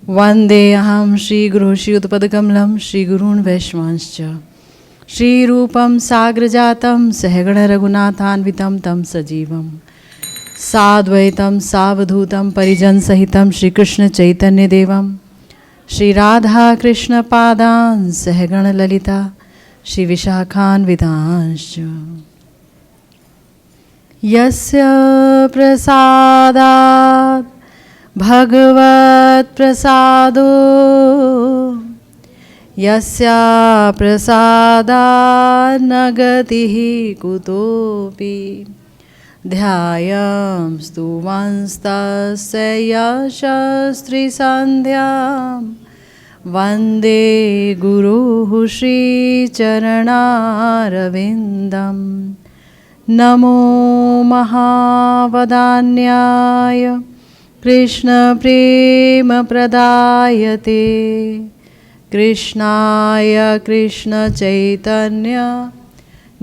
वन्देऽहं श्रीगुरुश्रीयुतपदकमलं श्रीगुरून् वैष्णवांश्च श्रीरूपं साग्रजातं सहगणरघुनाथान्वितं तं सजीवं साद्वैतं सावधूतं परिजनसहितं श्रीकृष्णचैतन्यदेवं श्रीराधाकृष्णपादान् सहगणललिता श्रीविशाखान्वितांश्च यस्य प्रसादात् भगवत् प्रसादो यस्या प्रसादात् न गतिः कुतोऽपि ध्यायं स्तुवंस्तस्य यशस्त्रिसन्ध्यां वन्दे गुरुः श्रीचरणारविन्दं नमो महावदान्याय कृष्णप्रेमप्रदायते कृष्णाय कृष्णचैतन्य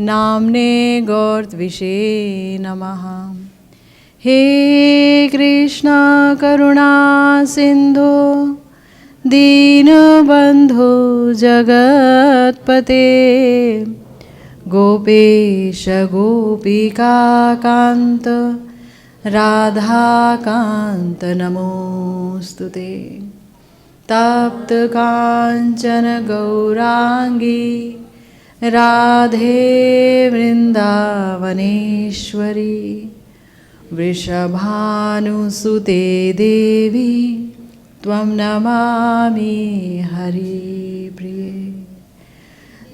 नाम्ने गौरत्विषे नमः। हे कृष्ण करुणा सिन्धो दीनबन्धो जगत्पते गोपेश गोपिकान्त राधाकान्त नमोस्तुते। तप्त कांचन गौरांगी राधे वृंदावनेश्वरी वृषभानुसुते देवी त्वं नमामि हरिप्रिये।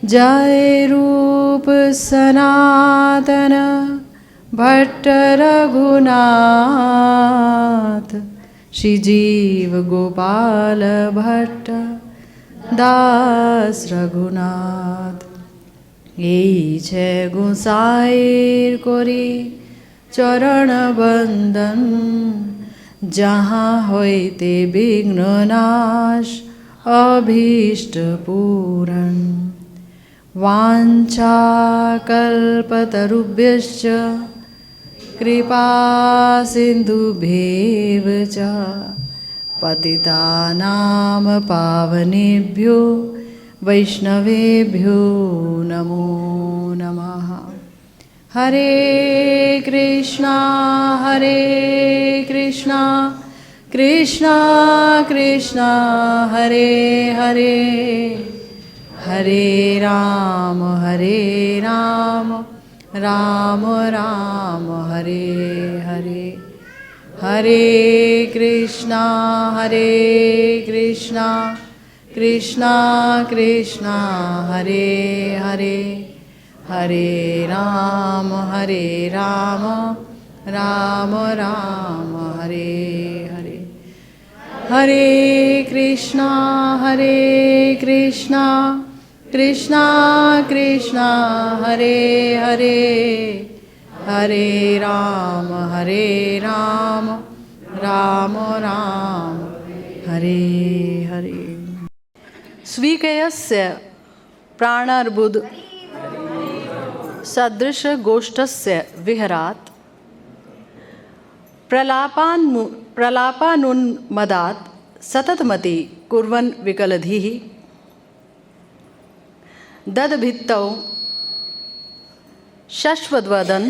जय रूप सनातन भट्ट रघुनाथ श्रीजीव गोपाल भट्ट दास रघुनाथ। এই છે গোসাইর করি চরণ বন্দন যাহা হইতে বিঘ্ন নাশ অভীষ্ট পূরণ। वाञ्छा कल्पतरुभ्यश्च कृपा सिन्धुभ्येव च पतितानां पावनेभ्यो वैष्णवेभ्यो नमो नमः। हरे कृष्णा कृष्णा कृष्णा हरे हरे हरे राम राम राम हरे हरे। हरे कृष्णा कृष्णा कृष्णा हरे हरे हरे राम राम राम हरे हरे। हरे कृष्णा कृष्णा कृष्णा हरे हरे हरे राम राम राम हरे हरे। स्वीकयस्य प्राणार्बुद सदृश गोष्ठस्य विहरात् प्रलापानुन्मदात् सततमति कुर्वन् विकलधिः ददभित्तौ शश्वद्वदन्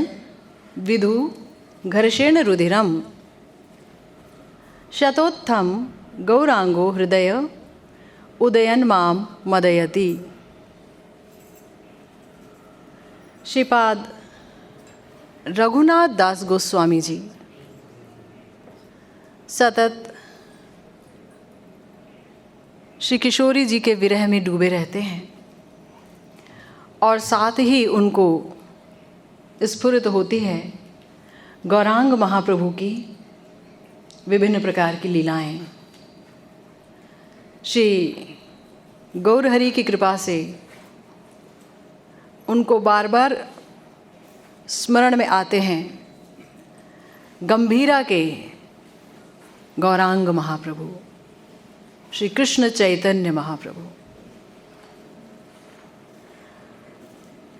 विधु घर्षेण रुधिरं शतोत्थं गौरांगो हृदय उदयन् मां मदयति। श्रीपाद रघुनाथ दास गोस्वामी जी सतत श्री किशोरी जी के विरह में डूबे रहते हैं और साथ ही उनको स्फुरित होती है गौरांग महाप्रभु की विभिन्न प्रकार की लीलाएं। श्री गौरहरि की कृपा से उनको बार बार स्मरण में आते हैं गंभीरा के गौरांग महाप्रभु श्री कृष्ण चैतन्य महाप्रभु।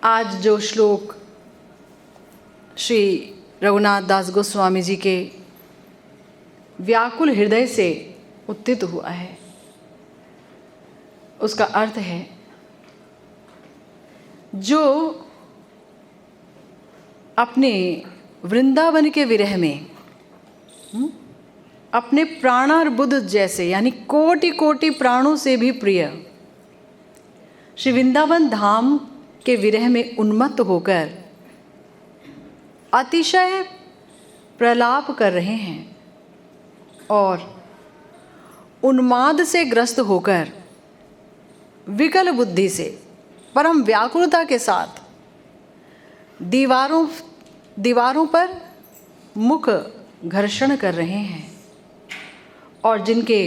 आज जो श्लोक श्री रघुनाथ दास गोस्वामी जी के व्याकुल हृदय से उत्थित हुआ है। उसका अर्थ है जो अपने वृंदावन के विरह में अपने प्राणार्बुद जैसे यानी कोटि कोटि प्राणों से भी प्रिय श्री वृंदावन धाम के विरह में उन्मत्त होकर अतिशय प्रलाप कर रहे हैं और उन्माद से ग्रस्त होकर विकल बुद्धि से परम व्याकुलता के साथ दीवारों पर मुख घर्षण कर रहे हैं और जिनके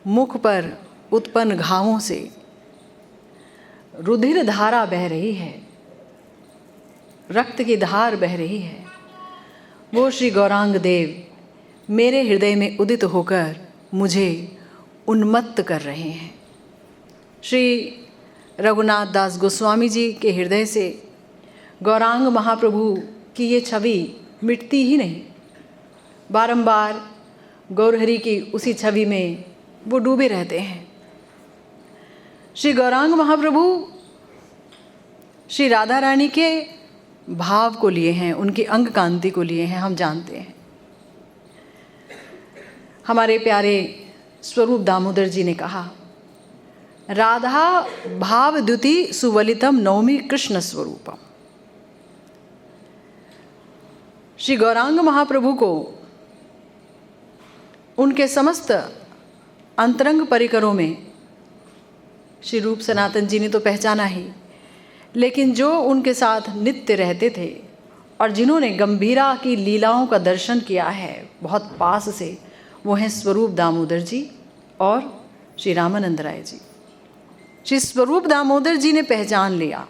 मुख पर उत्पन्न घावों से रुधिर धारा बह रही है, रक्त की धार बह रही है, वो श्री गौरांग देव मेरे हृदय में उदित होकर मुझे उन्मत्त कर रहे हैं। श्री रघुनाथ दास गोस्वामी जी के हृदय से गौरांग महाप्रभु की ये छवि मिटती ही नहीं। बारंबार गौरहरि की उसी छवि में वो डूबे रहते हैं। श्री गौरांग महाप्रभु श्री राधा रानी के भाव को लिए हैं, उनकी अंग कांति को लिए हैं, हम जानते हैं। हमारे प्यारे स्वरूप दामोदर जी ने कहा, राधा भाव द्युति सुवलितम नौमी कृष्ण स्वरूपम। श्री गौरांग महाप्रभु को उनके समस्त अंतरंग परिकरों में श्री रूप सनातन जी ने तो पहचाना ही, लेकिन जो उनके साथ नित्य रहते थे और जिन्होंने गंभीरा की लीलाओं का दर्शन किया है बहुत पास से, वो हैं स्वरूप दामोदर जी और श्री रामानंद राय जी। श्री स्वरूप दामोदर जी ने पहचान लिया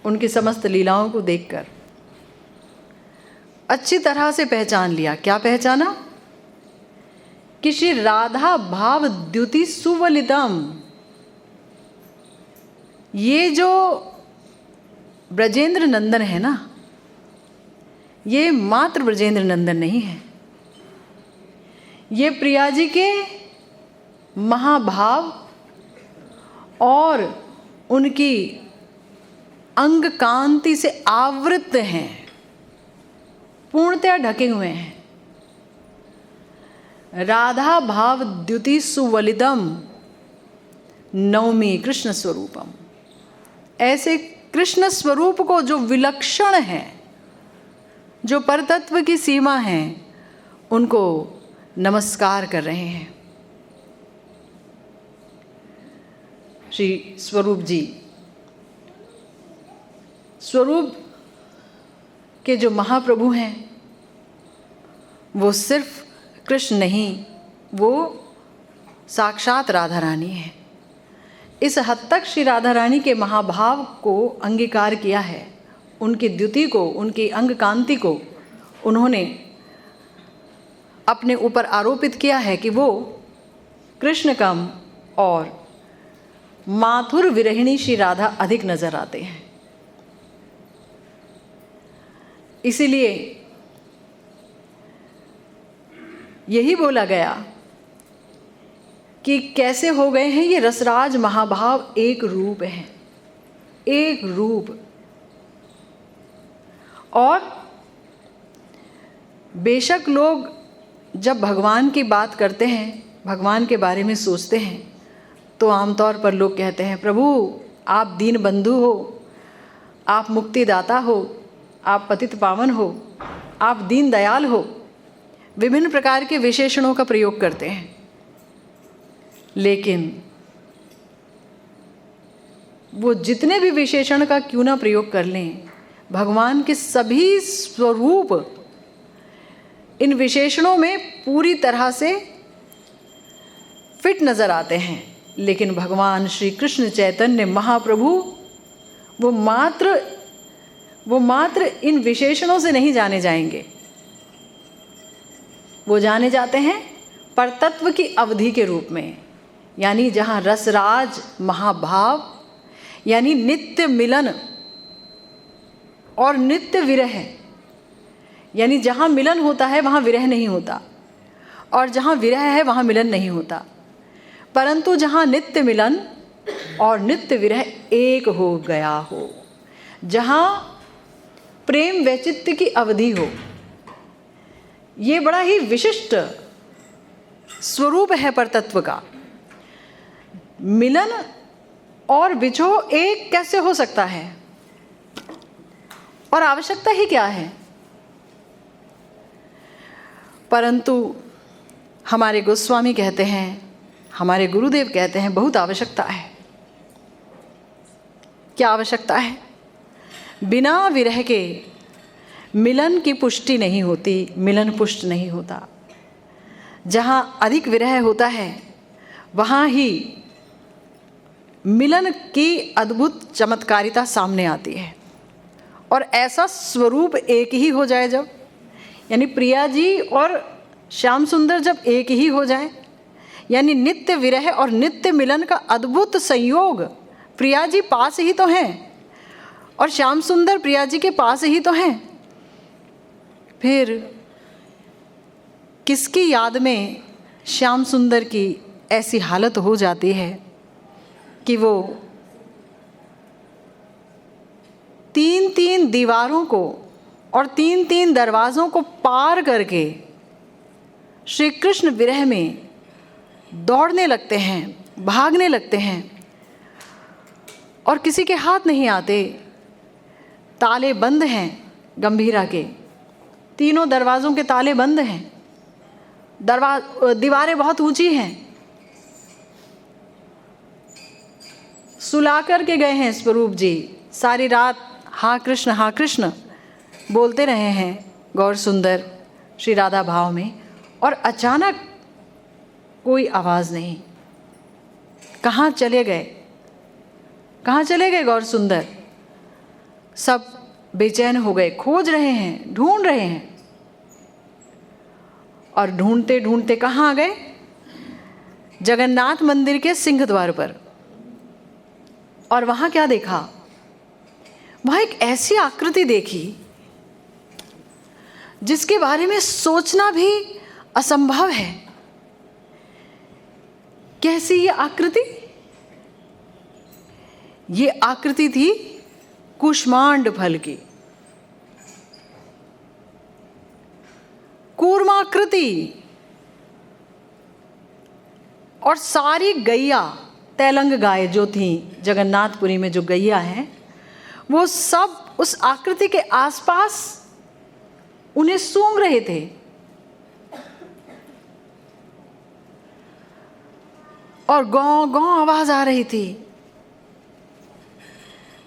उनकी समस्त लीलाओं को देखकर, अच्छी तरह से पहचान लिया। क्या पहचाना? कि श्री राधा भाव द्युति सुवलितम, ये जो ब्रजेंद्र नंदन है ना, ये मात्र ब्रजेंद्र नंदन नहीं है, ये प्रिया जी के महाभाव और उनकी अंग कांति से आवृत हैं, पूर्णतया ढके हुए हैं। राधा भाव द्युति सुवलितम नौमी कृष्ण स्वरूपम। ऐसे कृष्ण स्वरूप को जो विलक्षण है, जो परतत्व की सीमा है, उनको नमस्कार कर रहे हैं। श्री स्वरूप जी, स्वरूप के जो महाप्रभु हैं वो सिर्फ कृष्ण नहीं, वो साक्षात राधा रानी है। इस हद तक श्री राधा रानी के महाभाव को अंगीकार किया है, उनकी द्युति को, उनकी अंग कांति को उन्होंने अपने ऊपर आरोपित किया है कि वो कृष्ण कम और माथुर विरहिणी श्री राधा अधिक नजर आते हैं। इसीलिए यही बोला गया कि कैसे हो गए हैं ये रसराज महाभाव एक रूप हैं, एक रूप। और बेशक लोग जब भगवान की बात करते हैं, भगवान के बारे में सोचते हैं, तो आमतौर पर लोग कहते हैं, प्रभु आप दीन बंधु हो, आप मुक्तिदाता हो, आप पतित पावन हो, आप दीन दयाल हो। विभिन्न प्रकार के विशेषणों का प्रयोग करते हैं, लेकिन वो जितने भी विशेषण का क्यों ना प्रयोग कर लें, भगवान के सभी स्वरूप इन विशेषणों में पूरी तरह से फिट नजर आते हैं। लेकिन भगवान श्री कृष्ण चैतन्य महाप्रभु वो मात्र इन विशेषणों से नहीं जाने जाएंगे, वो जाने जाते हैं परतत्व की अवधि के रूप में, यानी जहाँ रसराज महाभाव यानी नित्य मिलन और नित्य विरह, यानी जहाँ मिलन होता है वहाँ विरह नहीं होता, और जहाँ विरह है वहाँ मिलन नहीं होता, परंतु जहाँ नित्य मिलन और नित्य विरह एक हो गया हो, जहाँ प्रेम वैचित्र्य की अवधि हो, ये बड़ा ही विशिष्ट स्वरूप है परतत्व का। मिलन और विछोह एक कैसे हो सकता है, और आवश्यकता ही क्या है? परंतु हमारे गोस्वामी कहते हैं, हमारे गुरुदेव कहते हैं, बहुत आवश्यकता है। क्या आवश्यकता है? बिना विरह के मिलन की पुष्टि नहीं होती, मिलन पुष्ट नहीं होता। जहाँ अधिक विरह होता है वहाँ ही मिलन की अद्भुत चमत्कारिता सामने आती है। और ऐसा स्वरूप एक ही हो जाए जब, यानी प्रिया जी और श्याम सुंदर जब एक ही हो जाए, यानी नित्य विरह और नित्य मिलन का अद्भुत संयोग। प्रिया जी पास ही तो हैं और श्याम सुंदर प्रिया जी के पास ही तो हैं। फिर किसकी याद में श्याम सुंदर की ऐसी हालत हो जाती है कि वो 3-3 दीवारों को और 3-3 दरवाज़ों को पार करके श्री कृष्ण विरह में दौड़ने लगते हैं, भागने लगते हैं, और किसी के हाथ नहीं आते। ताले बंद हैं गंभीरा के, तीनों दरवाज़ों के ताले बंद हैं, दीवारें बहुत ऊंची हैं। सुला कर के गए हैं स्वरूप जी, सारी रात हाँ कृष्ण बोलते रहे हैं गौर सुंदर श्री राधा भाव में, और अचानक कोई आवाज़ नहीं। कहाँ चले गए, कहाँ चले गए गौर सुंदर? सब बेचैन हो गए, खोज रहे हैं, ढूंढ रहे हैं। और ढूंढते ढूंढते कहाँ आ गए? जगन्नाथ मंदिर के सिंह द्वार पर। और वहाँ क्या देखा? वहाँ एक ऐसी आकृति देखी जिसके बारे में सोचना भी असंभव है। कैसी ये आकृति? ये आकृति थी कुष्मांड फल की, कूर्माकृति। और सारी गैया, तैलंग गाय जो थी जगन्नाथपुरी में, जो गैया हैं, वो सब उस आकृति के आसपास उन्हें सूंघ रहे थे। और गौ गौ आवाज आ रही थी।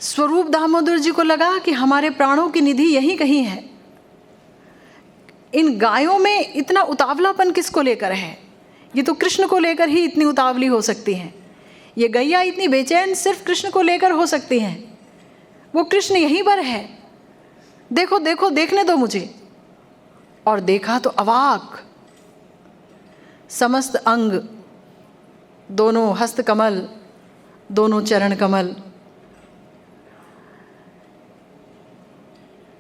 स्वरूप दामोदर जी को लगा कि हमारे प्राणों की निधि यहीं कहीं है। इन गायों में इतना उतावलापन किसको लेकर है? ये तो कृष्ण को लेकर ही इतनी उतावली हो सकती हैं। ये गैया इतनी बेचैन सिर्फ कृष्ण को लेकर हो सकती हैं। वो कृष्ण यहीं पर है, देखो देखो, देखने दो मुझे। और देखा तो अवाक, समस्त अंग, दोनों हस्त कमल, दोनों चरण कमल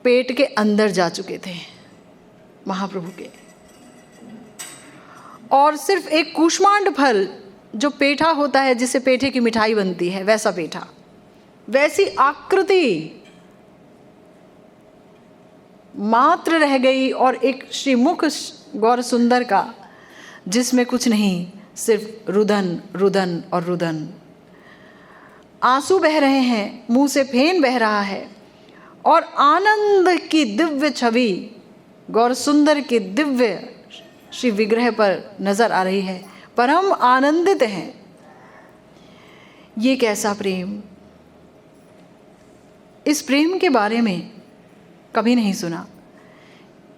पेट के अंदर जा चुके थे महाप्रभु के। और सिर्फ एक कूष्मांड फल, जो पेठा होता है, जिससे पेठे की मिठाई बनती है, वैसा पेठा, वैसी आकृति मात्र रह गई। और एक श्रीमुख गौर सुंदर का, जिसमें कुछ नहीं, सिर्फ रुदन रुदन और रुदन। आंसू बह रहे हैं, मुंह से फेन बह रहा है, और आनंद की दिव्य छवि गौर सुंदर के दिव्य श्री विग्रह पर नजर आ रही है। परम आनंदित हैं। ये कैसा प्रेम! इस प्रेम के बारे में कभी नहीं सुना।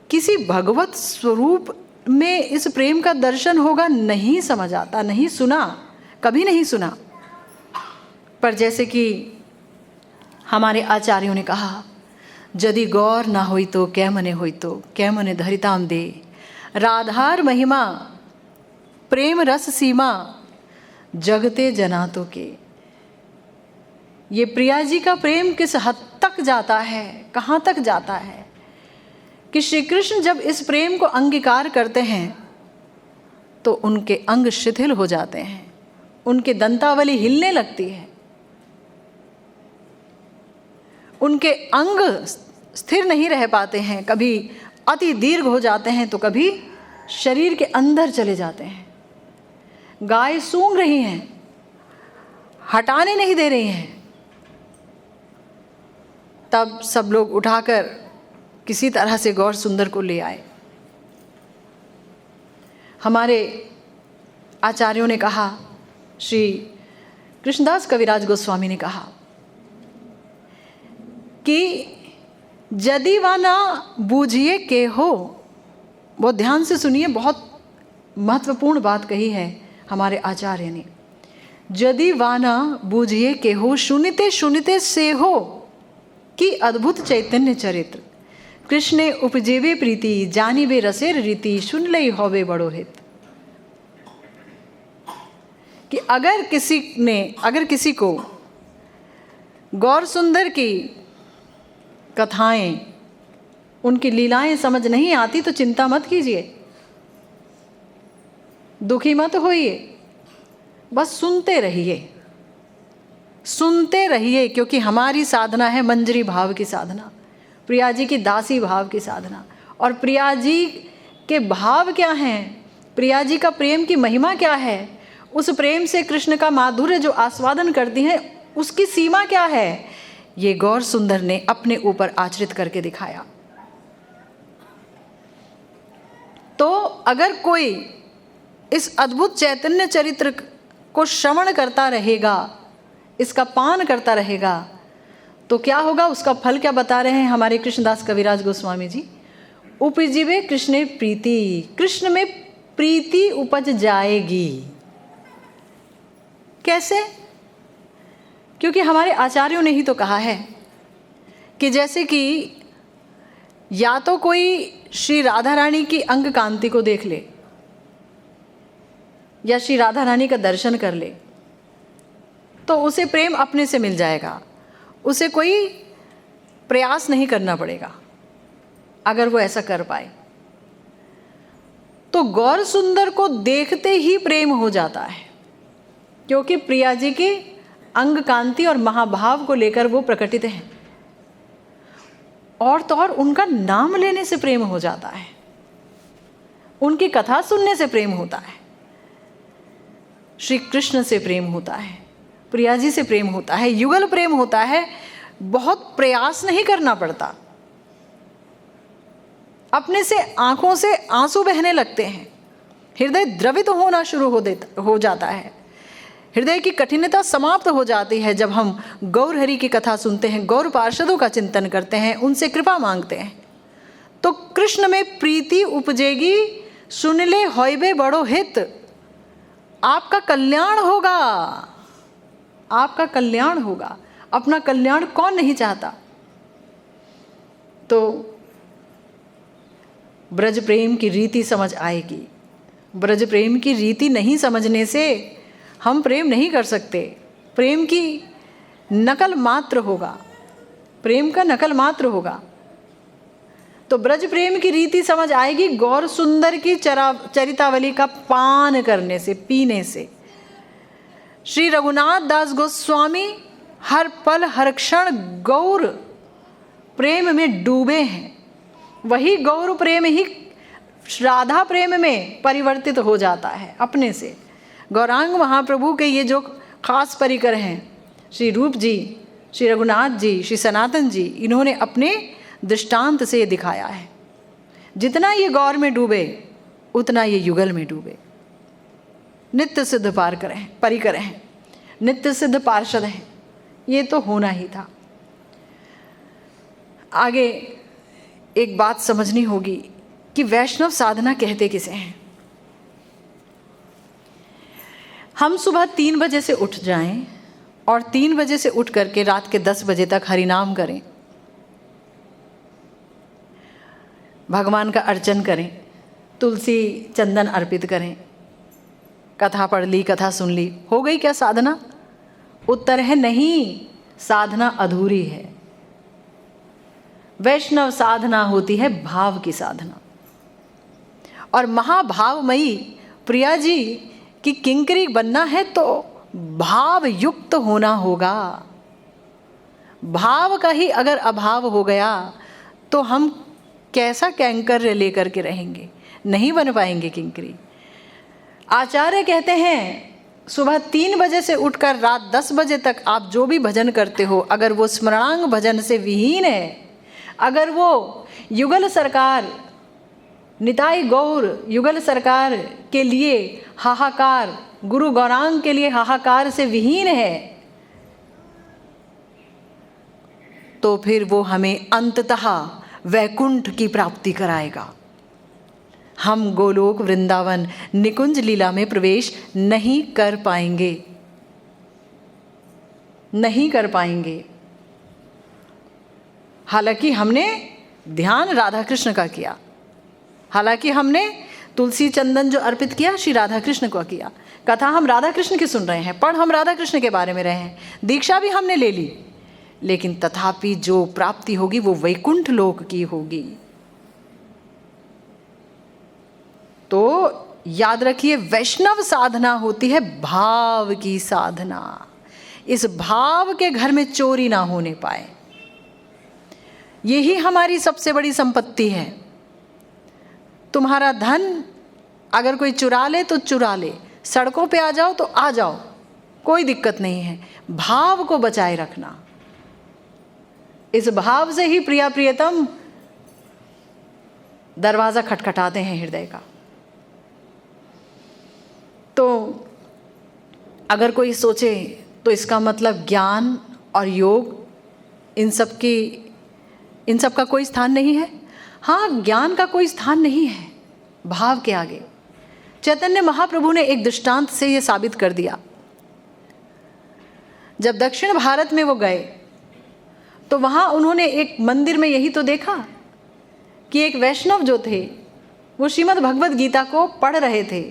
किसी भगवत स्वरूप में इस प्रेम का दर्शन होगा, नहीं समझ आता, नहीं सुना, कभी नहीं सुना। पर जैसे कि हमारे आचार्यों ने कहा, यदि गौर ना होई तो कै मने होई तो, कै मने धरिताम दे, राधार महिमा प्रेम रस सीमा, जगते जनातों के। ये प्रिया जी का प्रेम किस हद तक जाता है, कहाँ तक जाता है, कि श्री कृष्ण जब इस प्रेम को अंगीकार करते हैं तो उनके अंग शिथिल हो जाते हैं, उनके दंतावली हिलने लगती है, उनके अंग स्थिर नहीं रह पाते हैं, कभी अति दीर्घ हो जाते हैं तो कभी शरीर के अंदर चले जाते हैं। गाय सूंघ रही हैं, हटाने नहीं दे रही हैं। तब सब लोग उठाकर किसी तरह से गौर सुंदर को ले आए। हमारे आचार्यों ने कहा, श्री कृष्णदास कविराज गोस्वामी ने कहा कि यदि वा ना बूझिए के हो, बहुत ध्यान से सुनिए, बहुत महत्वपूर्ण बात कही है हमारे आचार्य ने। यदि वा ना बूझिए के हो, सुनिते सुनिते से हो कि अद्भुत चैतन्य चरित्र, कृष्णे उपजेवे प्रीति, जानिबे रसेर रीति, सुन लई होवे बड़ो हित। कि अगर किसी को गौर सुंदर की कथाएं, उनकी लीलाएं समझ नहीं आती तो चिंता मत कीजिए, दुखी मत होइए, बस सुनते रहिए, क्योंकि हमारी साधना है मंजरी भाव की साधना, प्रिया जी की दासी भाव की साधना। और प्रिया जी के भाव क्या हैं, प्रिया जी का प्रेम की महिमा क्या है, उस प्रेम से कृष्ण का माधुर्य जो आस्वादन करती हैं उसकी सीमा क्या है, ये गौर सुंदर ने अपने ऊपर आचरित करके दिखाया। तो अगर कोई इस अद्भुत चैतन्य चरित्र को श्रवण करता रहेगा, इसका पान करता रहेगा, तो क्या होगा, उसका फल क्या बता रहे हैं हमारे कृष्णदास कविराज गोस्वामी जी। उपजीवे कृष्ण प्रीति, कृष्ण में प्रीति उपज जाएगी। कैसे? क्योंकि हमारे आचार्यों ने ही तो कहा है कि जैसे कि या तो कोई श्री राधा रानी की अंग कांति को देख ले या श्री राधा रानी का दर्शन कर ले तो उसे प्रेम अपने से मिल जाएगा, उसे कोई प्रयास नहीं करना पड़ेगा। अगर वो ऐसा कर पाए तो गौर सुंदर को देखते ही प्रेम हो जाता है, क्योंकि प्रिया जी के अंग कांति और महाभाव को लेकर वो प्रकटित हैं। और तो और उनका नाम लेने से प्रेम हो जाता है, उनकी कथा सुनने से प्रेम होता है, श्री कृष्ण से प्रेम होता है, प्रिया जी से प्रेम होता है, युगल प्रेम होता है। बहुत प्रयास नहीं करना पड़ता, अपने से आंखों से आंसू बहने लगते हैं, हृदय द्रवित होना शुरू हो जाता है, हृदय की कठिनता समाप्त हो जाती है जब हम गौर हरि की कथा सुनते हैं, गौर पार्षदों का चिंतन करते हैं, उनसे कृपा मांगते हैं। तो कृष्ण में प्रीति उपजेगी, सुन ले होइबे बड़ो हित, आपका कल्याण होगा, आपका कल्याण होगा। अपना कल्याण कौन नहीं चाहता। तो ब्रज प्रेम की रीति समझ आएगी। ब्रज प्रेम की रीति नहीं समझने से हम प्रेम नहीं कर सकते, प्रेम की नकल मात्र होगा, प्रेम का नकल मात्र होगा। तो ब्रज प्रेम की रीति समझ आएगी गौर सुंदर की चरितावली का पान करने से, पीने से। श्री रघुनाथ दास गोस्वामी हर पल हर क्षण गौर प्रेम में डूबे हैं। वही गौर प्रेम ही राधा प्रेम में परिवर्तित हो जाता है अपने से। गौरांग महाप्रभु के ये जो खास परिकर हैं, श्री रूप जी, श्री रघुनाथ जी, श्री सनातन जी, इन्होंने अपने दृष्टांत से दिखाया है। जितना ये गौर में डूबे उतना ये युगल में डूबे। नित्य सिद्ध परिकर हैं, नित्य सिद्ध पार्षद हैं, ये तो होना ही था। आगे एक बात समझनी होगी कि वैष्णव साधना कहते किसे हैं। हम सुबह 3 बजे से उठ जाएं और 3 बजे से उठ करके रात के 10 बजे तक हरिनाम करें, भगवान का अर्चन करें, तुलसी चंदन अर्पित करें, कथा पढ़ ली, कथा सुन ली, हो गई क्या साधना? उत्तर है नहीं, साधना अधूरी है। वैष्णव साधना होती है भाव की साधना, और महाभावमयी प्रिया जी कि किंकरी बनना है तो भाव युक्त होना होगा। भाव का ही अगर अभाव हो गया तो हम कैसा कैंकर लेकर के रहेंगे, नहीं बन पाएंगे किंकरी। आचार्य कहते हैं सुबह 3 बजे से उठकर रात 10 बजे तक आप जो भी भजन करते हो, अगर वो स्मरणांग भजन से विहीन है, अगर वो युगल सरकार निताई गौर युगल सरकार के लिए हाहाकार, गुरु गौरांग के लिए हाहाकार से विहीन है, तो फिर वो हमें अंततः वैकुंठ की प्राप्ति कराएगा। हम गोलोक वृंदावन निकुंज लीला में प्रवेश नहीं कर पाएंगे, नहीं कर पाएंगे। हालांकि हमने ध्यान राधा कृष्ण का किया, हालांकि हमने तुलसी चंदन जो अर्पित किया श्री राधा कृष्ण को किया, कथा हम राधा कृष्ण की सुन रहे हैं, पढ़ हम राधा कृष्ण के बारे में रहे हैं, दीक्षा भी हमने ले ली, लेकिन तथापि जो प्राप्ति होगी वो वैकुंठ लोक की होगी। तो याद रखिए, वैष्णव साधना होती है भाव की साधना। इस भाव के घर में चोरी ना होने पाए, यही हमारी सबसे बड़ी संपत्ति है। तुम्हारा धन अगर कोई चुरा ले तो चुरा ले, सड़कों पे आ जाओ तो आ जाओ, कोई दिक्कत नहीं है। भाव को बचाए रखना, इस भाव से ही प्रिया प्रियतम दरवाजा खटखटाते हैं हृदय का। तो अगर कोई सोचे तो इसका मतलब ज्ञान और योग इन सब का कोई स्थान नहीं है। हाँ, ज्ञान का कोई स्थान नहीं है भाव के आगे। चैतन्य महाप्रभु ने एक दृष्टांत से ये साबित कर दिया। जब दक्षिण भारत में वो गए तो वहाँ उन्होंने एक मंदिर में यही तो देखा कि एक वैष्णव जो थे वो श्रीमद् भगवद गीता को पढ़ रहे थे,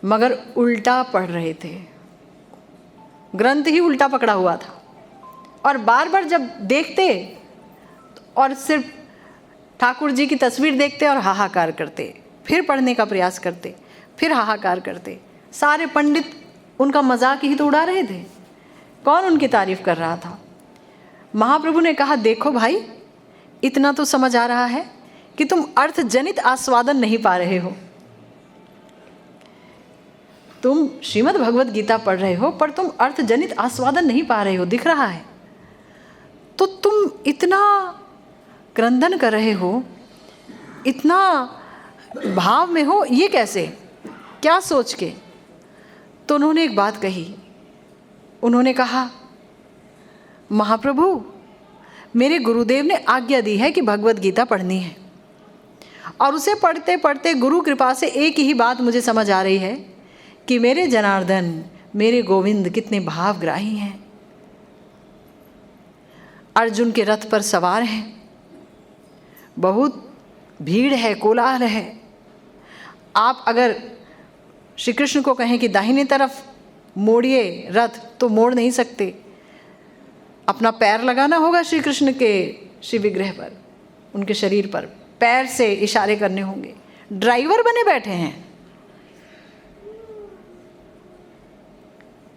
मगर उल्टा पढ़ रहे थे, ग्रंथ ही उल्टा पकड़ा हुआ था। और बार बार जब देखते और सिर्फ ठाकुर जी की तस्वीर देखते और हाहाकार करते, फिर पढ़ने का प्रयास करते, फिर हाहाकार करते। सारे पंडित उनका मजाक ही तो उड़ा रहे थे, कौन उनकी तारीफ कर रहा था। महाप्रभु ने कहा, देखो भाई, इतना तो समझ आ रहा है कि तुम अर्थ जनित आस्वादन नहीं पा रहे हो। तुम श्रीमद् भगवद गीता पढ़ रहे हो पर तुम अर्थ जनित आस्वादन नहीं पा रहे हो, दिख रहा है। तो तुम इतना क्रंदन कर रहे हो, इतना भाव में हो, ये कैसे, क्या सोच के? तो उन्होंने एक बात कही। उन्होंने कहा, महाप्रभु, मेरे गुरुदेव ने आज्ञा दी है कि भगवद गीता पढ़नी है, और उसे पढ़ते पढ़ते गुरु कृपा से एक ही बात मुझे समझ आ रही है कि मेरे जनार्दन, मेरे गोविंद कितने भावग्राही हैं। अर्जुन के रथ पर सवार हैं, बहुत भीड़ है, कोलाहल है। आप अगर श्री कृष्ण को कहें कि दाहिनी तरफ मोड़िए रथ, तो मोड़ नहीं सकते, अपना पैर लगाना होगा श्री कृष्ण के श्री विग्रह पर, उनके शरीर पर पैर से इशारे करने होंगे। ड्राइवर बने बैठे हैं,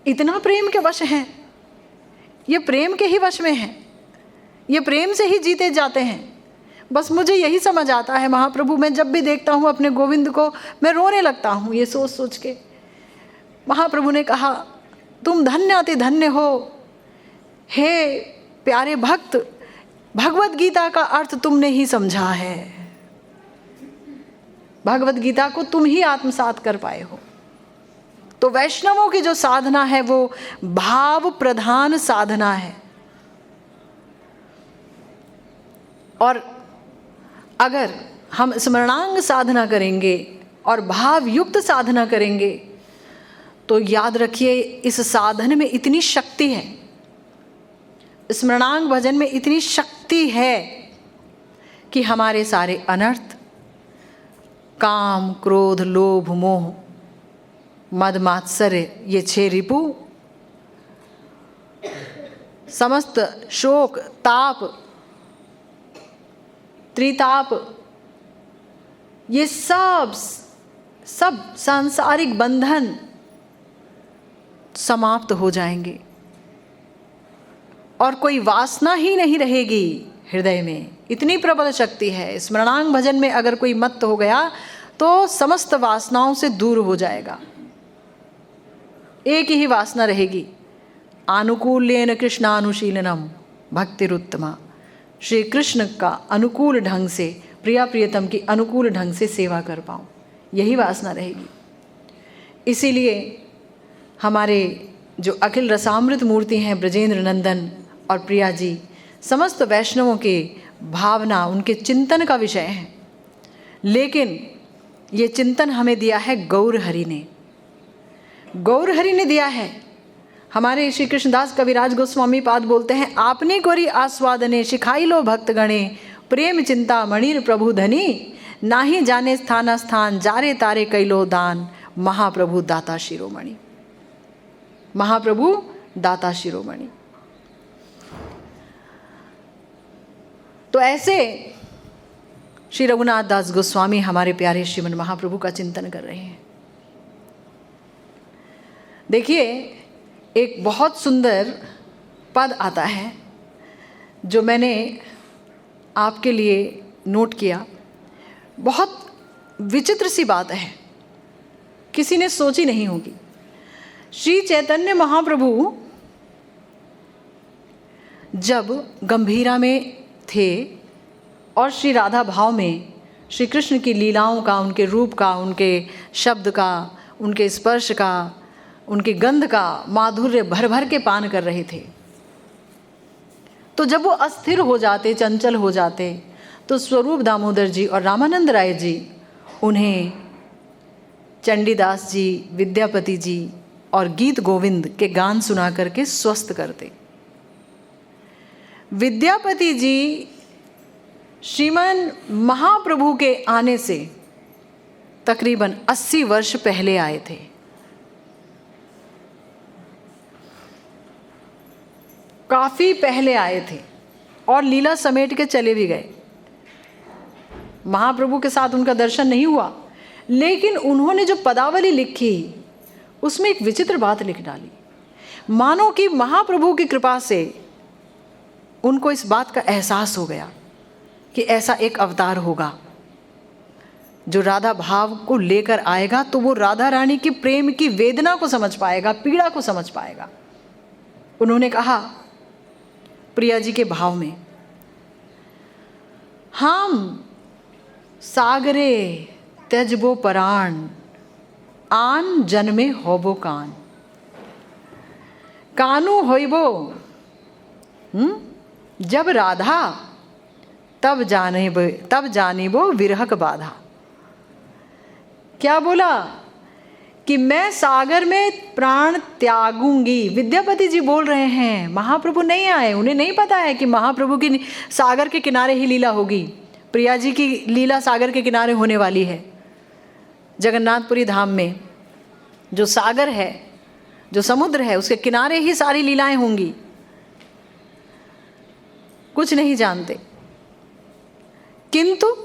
इतना प्रेम के वश हैं, ये प्रेम के ही वश में हैं, ये प्रेम से ही जीते जाते हैं। बस मुझे यही समझ आता है महाप्रभु, मैं जब भी देखता हूँ अपने गोविंद को मैं रोने लगता हूँ ये सोच सोच के। महाप्रभु ने कहा, तुम धन्य अति धन्य हो हे प्यारे भक्त, भगवद गीता का अर्थ तुमने ही समझा है, भगवद गीता को तुम ही आत्मसात कर पाए हो। तो वैष्णवों की जो साधना है वो भाव प्रधान साधना है। और अगर हम स्मरणांग साधना करेंगे और भाव युक्त साधना करेंगे तो याद रखिए, इस साधन में इतनी शक्ति है, स्मरणांग भजन में इतनी शक्ति है कि हमारे सारे अनर्थ, काम, क्रोध, लोभ, मोह, मद, मात्सर्य, ये 6 रिपु, समस्त शोक, ताप, त्रिताप, ये सब सब सांसारिक बंधन समाप्त हो जाएंगे और कोई वासना ही नहीं रहेगी हृदय में। इतनी प्रबल शक्ति है। स्मरणांग भजन में अगर कोई मत्त हो गया तो समस्त वासनाओं से दूर हो जाएगा। एक ही वासना रहेगी, आनुकूल्येन कृष्णानुशीलनम भक्तिरुत्तमा। श्री कृष्ण का अनुकूल ढंग से, प्रिया प्रियतम की अनुकूल ढंग से सेवा कर पाऊँ, यही वासना रहेगी। इसीलिए हमारे जो अखिल रसामृत मूर्ति हैं ब्रजेंद्र नंदन और प्रिया जी, समस्त वैष्णवों के भावना, उनके चिंतन का विषय है। लेकिन ये चिंतन हमें दिया है गौर हरि ने, गौर हरि ने दिया है। हमारे श्री कृष्णदास कविराज गोस्वामी पाद बोलते हैं, आपने कोरी आस्वादने शिखाई लो भक्त गणे, प्रेम चिंता मणिर प्रभु धनी, नाही जाने स्थाना स्थान, जारे तारे कैलो दान, महाप्रभु दाता शिरोमणि। महाप्रभु दाता शिरोमणि। तो ऐसे श्री रघुनाथ दास गोस्वामी हमारे प्यारे श्रीमन महाप्रभु का चिंतन कर रहे हैं। देखिए, एक बहुत सुंदर पद आता है जो मैंने आपके लिए नोट किया। बहुत विचित्र सी बात है, किसी ने सोची नहीं होगी। श्री चैतन्य महाप्रभु जब गंभीरा में थे और श्री राधा भाव में श्री कृष्ण की लीलाओं का, उनके रूप का, उनके शब्द का, उनके स्पर्श का, उनके गंध का माधुर्य भर भर के पान कर रहे थे, तो जब वो अस्थिर हो जाते, चंचल हो जाते, तो स्वरूप दामोदर जी और रामानंद राय जी उन्हें चंडीदास जी, विद्यापति जी और गीत गोविंद के गान सुना करके स्वस्थ करते। विद्यापति जी श्रीमन महाप्रभु के आने से तकरीबन 80 वर्ष पहले आए थे। काफ़ी पहले आए थे और लीला समेट के चले भी गए। महाप्रभु के साथ उनका दर्शन नहीं हुआ, लेकिन उन्होंने जो पदावली लिखी उसमें एक विचित्र बात लिख डाली, मानो कि महाप्रभु की कृपा से उनको इस बात का एहसास हो गया कि ऐसा एक अवतार होगा जो राधा भाव को लेकर आएगा, तो वो राधा रानी की प्रेम की वेदना को समझ पाएगा, पीड़ा को समझ पाएगा। उन्होंने कहा प्रिया जी के भाव में, हम सागरे त्यजबो पराण, आन जन्मे होबो कान, कानू होइबो जब राधा, तब जानिबो विरहक बाधा। क्या बोला कि मैं सागर में प्राण त्यागूंगी। विद्यापति जी बोल रहे हैं, महाप्रभु नहीं आए, उन्हें नहीं पता है कि महाप्रभु की सागर के किनारे ही लीला होगी। प्रिया जी की लीला सागर के किनारे होने वाली है। जगन्नाथपुरी धाम में जो सागर है, जो समुद्र है, उसके किनारे ही सारी लीलाएं होंगी। कुछ नहीं जानते, किंतु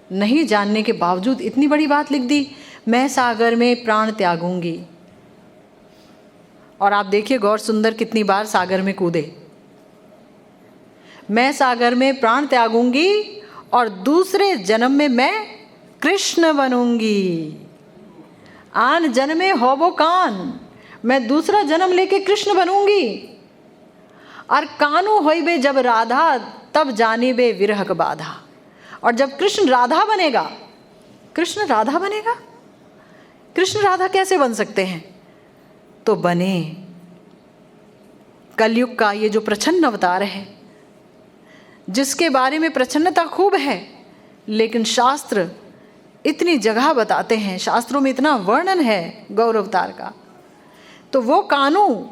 नहीं जानने के बावजूद इतनी बड़ी बात लिख दी, मैं सागर में प्राण त्यागूंगी। और आप देखिए गौर सुंदर कितनी बार सागर में कूदे। मैं सागर में प्राण त्यागूंगी और दूसरे जन्म में मैं कृष्ण बनूंगी। आन जन्मे होबो कान, मैं दूसरा जन्म लेके कृष्ण बनूंगी। और कानू होइबे जब राधा, तब जानिबे विरहक बाधा। और जब कृष्ण राधा बनेगा, कृष्ण राधा बनेगा, कृष्ण राधा कैसे बन सकते हैं? तो बने कलयुग का ये जो प्रच्छन्न अवतार है, जिसके बारे में प्रच्छन्नता खूब है, लेकिन शास्त्र इतनी जगह बताते हैं, शास्त्रों में इतना वर्णन है गौर अवतार का। तो वो कानू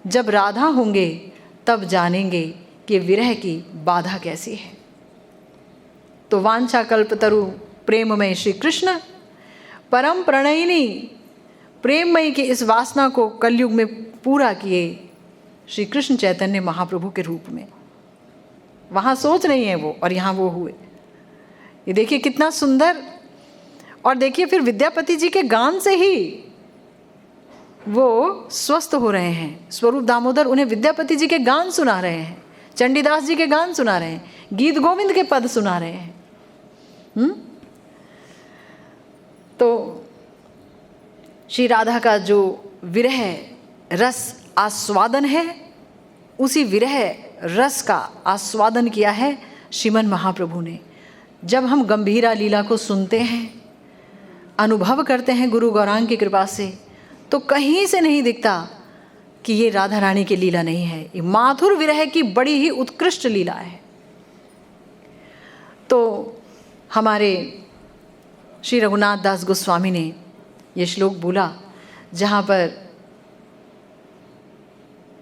जब राधा होंगे तब जानेंगे कि विरह की बाधा कैसी है। तो वांछा कल्पतरु प्रेममय श्री कृष्ण, परम प्रणयिनी प्रेममयी की इस वासना को कलयुग में पूरा किए श्री कृष्ण चैतन्य महाप्रभु के रूप में। वहाँ सोच नहीं है वो, और यहाँ वो हुए। ये देखिए कितना सुंदर। और देखिए फिर विद्यापति जी के गान से ही वो स्वस्थ हो रहे हैं। स्वरूप दामोदर उन्हें विद्यापति जी के गान सुना रहे हैं, चंडीदास जी के गान सुना रहे हैं, गीत गोविंद के पद सुना रहे हैं। तो श्री राधा का जो विरह रस आस्वादन है, उसी विरह रस का आस्वादन किया है श्रीमन महाप्रभु ने। जब हम गंभीरा लीला को सुनते हैं, अनुभव करते हैं गुरु गौरांग की कृपा से, तो कहीं से नहीं दिखता कि ये राधा रानी की लीला नहीं है, ये माधुर विरह की बड़ी ही उत्कृष्ट लीला है। तो हमारे श्री रघुनाथ दास गोस्वामी ने ये श्लोक बोला, जहाँ पर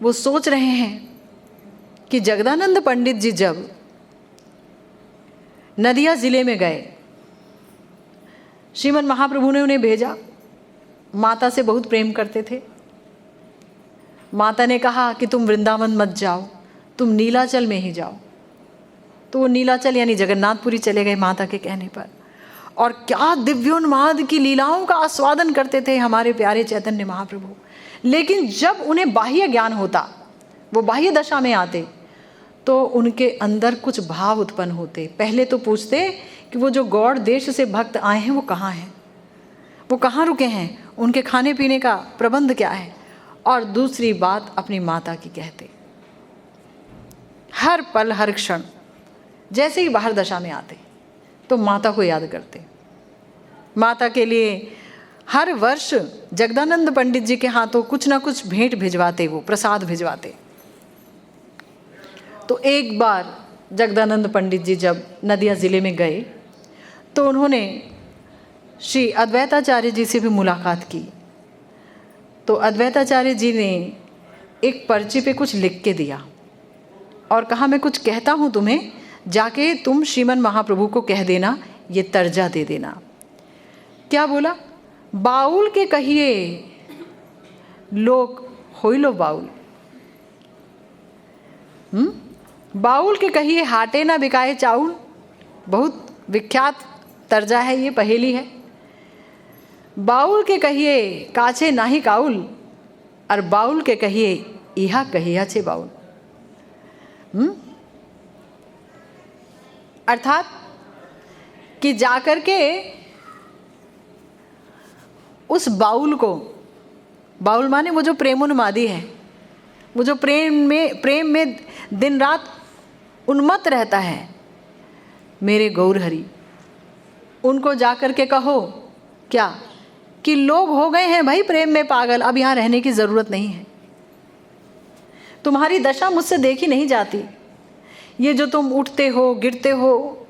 वो सोच रहे हैं कि जगदानंद पंडित जी जब नदिया ज़िले में गए, श्रीमन महाप्रभु ने उन्हें भेजा। माता से बहुत प्रेम करते थे। माता ने कहा कि तुम वृंदावन मत जाओ, तुम नीलाचल में ही जाओ। तो वो नीलाचल यानी जगन्नाथपुरी चले गए माता के कहने पर। और क्या दिव्योन्माद की लीलाओं का आस्वादन करते थे हमारे प्यारे चैतन्य महाप्रभु। लेकिन जब उन्हें बाह्य ज्ञान होता, वो बाह्य दशा में आते, तो उनके अंदर कुछ भाव उत्पन्न होते। पहले तो पूछते कि वो जो गौड़ देश से भक्त आए हैं वो कहाँ हैं, वो कहाँ रुके हैं, उनके खाने पीने का प्रबंध क्या है। और दूसरी बात अपनी माता की कहते। हर पल हर क्षण जैसे ही बाहर दशा में आते तो माता को याद करते। माता के लिए हर वर्ष जगदानंद पंडित जी के हाथों कुछ ना कुछ भेंट भिजवाते, वो प्रसाद भिजवाते। तो एक बार जगदानंद पंडित जी जब नदिया ज़िले में गए तो उन्होंने श्री अद्वैताचार्य जी से भी मुलाकात की। तो अद्वैताचार्य जी ने एक पर्ची पे कुछ लिख के दिया और कहा, मैं कुछ कहता हूँ तुम्हें, जाके तुम श्रीमन महाप्रभु को कह देना, ये तर्जा दे देना। क्या बोला? बाउल के कहिए लोग होई लो बाउल। बाउल के कहिए हाटे ना बिकाए चाउल। बहुत विख्यात तर्जा है, ये पहेली है। बाउल के कहिए काछे नाही काउल, और बाउल के कहिए इहा कहिया छे बाउल। अर्थात कि जाकर के उस बाउल को, बाउल माने वो जो प्रेमोन्मादी है, वो जो प्रेम में दिन रात उन्मत्त रहता है, मेरे गौर हरि, उनको जाकर के कहो क्या कि लोग हो गए हैं भाई प्रेम में पागल, अब यहाँ रहने की ज़रूरत नहीं है, तुम्हारी दशा मुझसे देखी नहीं जाती। ये जो तुम उठते हो गिरते हो,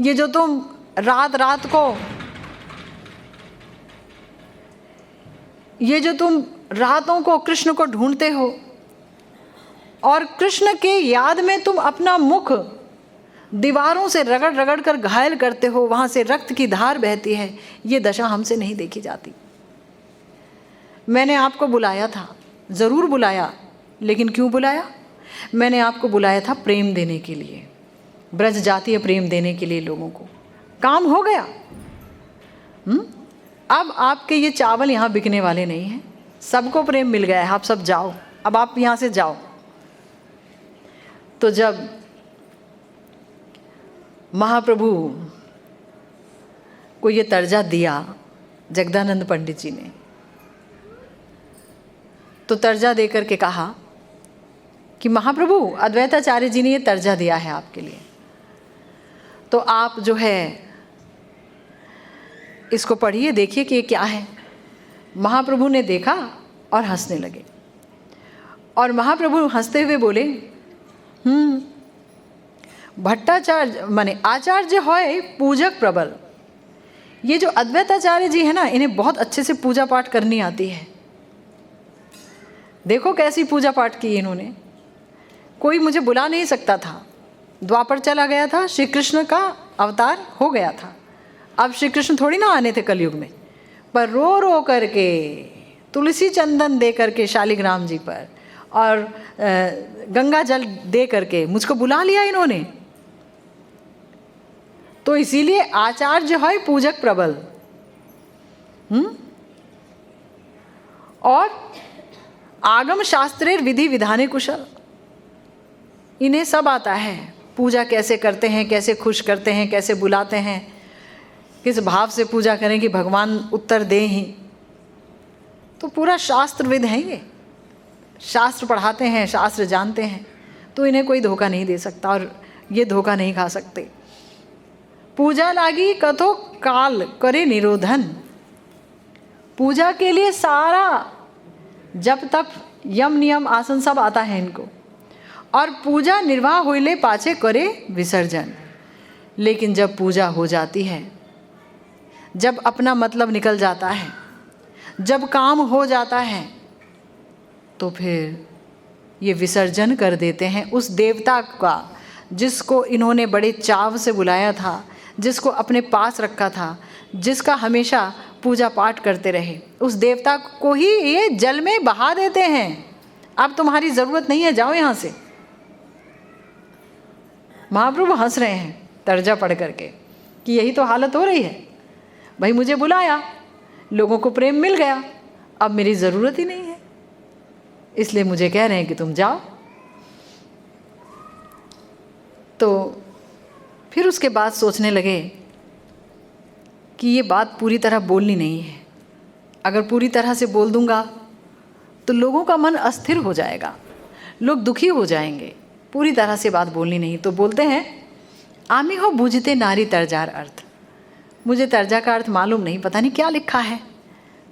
ये जो तुम रात रात को, ये जो तुम रातों को कृष्ण को ढूंढते हो और कृष्ण के याद में तुम अपना मुख दीवारों से रगड़ रगड़ कर घायल करते हो, वहाँ से रक्त की धार बहती है, ये दशा हमसे नहीं देखी जाती। मैंने आपको बुलाया था, ज़रूर बुलाया, लेकिन क्यों बुलाया? मैंने आपको बुलाया था प्रेम देने के लिए, ब्रज जातीय प्रेम देने के लिए लोगों को। काम हो गया। अब आपके ये चावल यहाँ बिकने वाले नहीं हैं, सबको प्रेम मिल गया है, आप सब जाओ, अब आप यहाँ से जाओ। तो जब महाप्रभु को ये तर्जा दिया जगदानंद पंडित जी ने, तो तर्जा देकर के कहा कि महाप्रभु अद्वैताचार्य जी ने ये तर्जा दिया है आपके लिए, तो आप जो है इसको पढ़िए, देखिए कि ये क्या है। महाप्रभु ने देखा और हंसने लगे, और महाप्रभु हंसते हुए बोले, भट्टाचार्य माने आचार्य होय पूजक प्रबल। ये जो अद्वैताचार्य जी है ना, इन्हें बहुत अच्छे से पूजा पाठ करनी आती है। देखो कैसी पूजा पाठ की इन्होंने, कोई मुझे बुला नहीं सकता था। द्वापर चला गया था, श्री कृष्ण का अवतार हो गया था, अब श्री कृष्ण थोड़ी ना आने थे कलयुग में, पर रो रो करके तुलसी चंदन दे करके शालिग्राम जी पर और गंगा जल दे करके मुझको बुला लिया इन्होंने। तो इसीलिए आचार्य है पूजक प्रबल, और आगम शास्त्रेर विधि विधाने कुशल, इन्हें सब आता है। पूजा कैसे करते हैं, कैसे खुश करते हैं, कैसे बुलाते हैं, किस भाव से पूजा करें कि भगवान उत्तर दें ही, तो पूरा शास्त्रविद है ये। शास्त्र पढ़ाते हैं, शास्त्र जानते हैं, तो इन्हें कोई धोखा नहीं दे सकता और ये धोखा नहीं खा सकते। पूजा लागी कथो काल करे निरोधन, पूजा के लिए सारा जब तक यम नियम आसन सब आता है इनको, और पूजा निर्वाह होइले पाछे करे विसर्जन। लेकिन जब पूजा हो जाती है, जब अपना मतलब निकल जाता है, जब काम हो जाता है, तो फिर ये विसर्जन कर देते हैं उस देवता का जिसको इन्होंने बड़े चाव से बुलाया था, जिसको अपने पास रखा था, जिसका हमेशा पूजा पाठ करते रहे। उस देवता को ही ये जल में बहा देते हैं। अब तुम्हारी ज़रूरत नहीं है, जाओ यहाँ से। महाप्रभु हंस रहे हैं तर्जा पढ़ करके कि यही तो हालत हो रही है। भाई मुझे बुलाया, लोगों को प्रेम मिल गया, अब मेरी ज़रूरत ही नहीं है, इसलिए मुझे कह रहे हैं कि तुम जाओ। तो फिर उसके बाद सोचने लगे कि ये बात पूरी तरह बोलनी नहीं है। अगर पूरी तरह से बोल दूंगा तो लोगों का मन अस्थिर हो जाएगा, लोग दुखी हो जाएंगे। पूरी तरह से बात बोलनी नहीं। तो बोलते हैं आमी हो बूझते नारी तर्जार अर्थ। मुझे तर्जा का अर्थ मालूम नहीं, पता नहीं क्या लिखा है।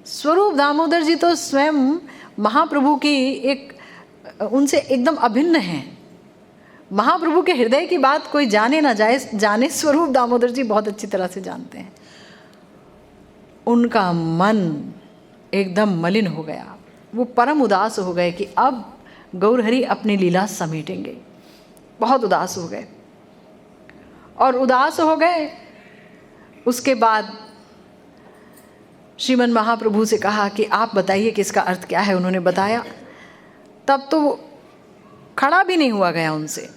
स्वरूप दामोदर जी तो स्वयं महाप्रभु की उनसे एकदम अभिन्न हैं। महाप्रभु के हृदय की बात कोई जाने ना जाने, स्वरूप दामोदर जी बहुत अच्छी तरह से जानते हैं। उनका मन एकदम मलिन हो गया, वो परम उदास हो गए कि अब गौरहरि अपनी लीला समेटेंगे। बहुत उदास हो गए, और उदास हो गए उसके बाद श्रीमन महाप्रभु से कहा कि आप बताइए कि इसका अर्थ क्या है। उन्होंने बताया, तब तो खड़ा भी नहीं हुआ गया उनसे,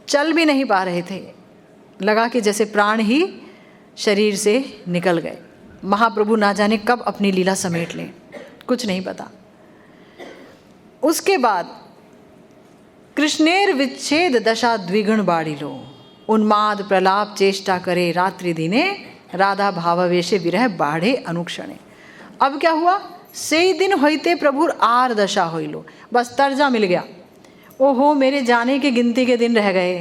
चल भी नहीं पा रहे थे, लगा कि जैसे प्राण ही शरीर से निकल गए। महाप्रभु ना जाने कब अपनी लीला समेट लें, कुछ नहीं पता। उसके बाद कृष्णेर विच्छेद दशा द्विगुण बाड़िलो, उन्माद प्रलाप चेष्टा करे रात्रि दिने, राधा भावावेशे विरह बाढ़े अनुक्षणे। अब क्या हुआ, से दिन होते प्रभुर आर दशा होइलो। बस तर्जा मिल गया, ओहो मेरे जाने के गिनती के दिन रह गए।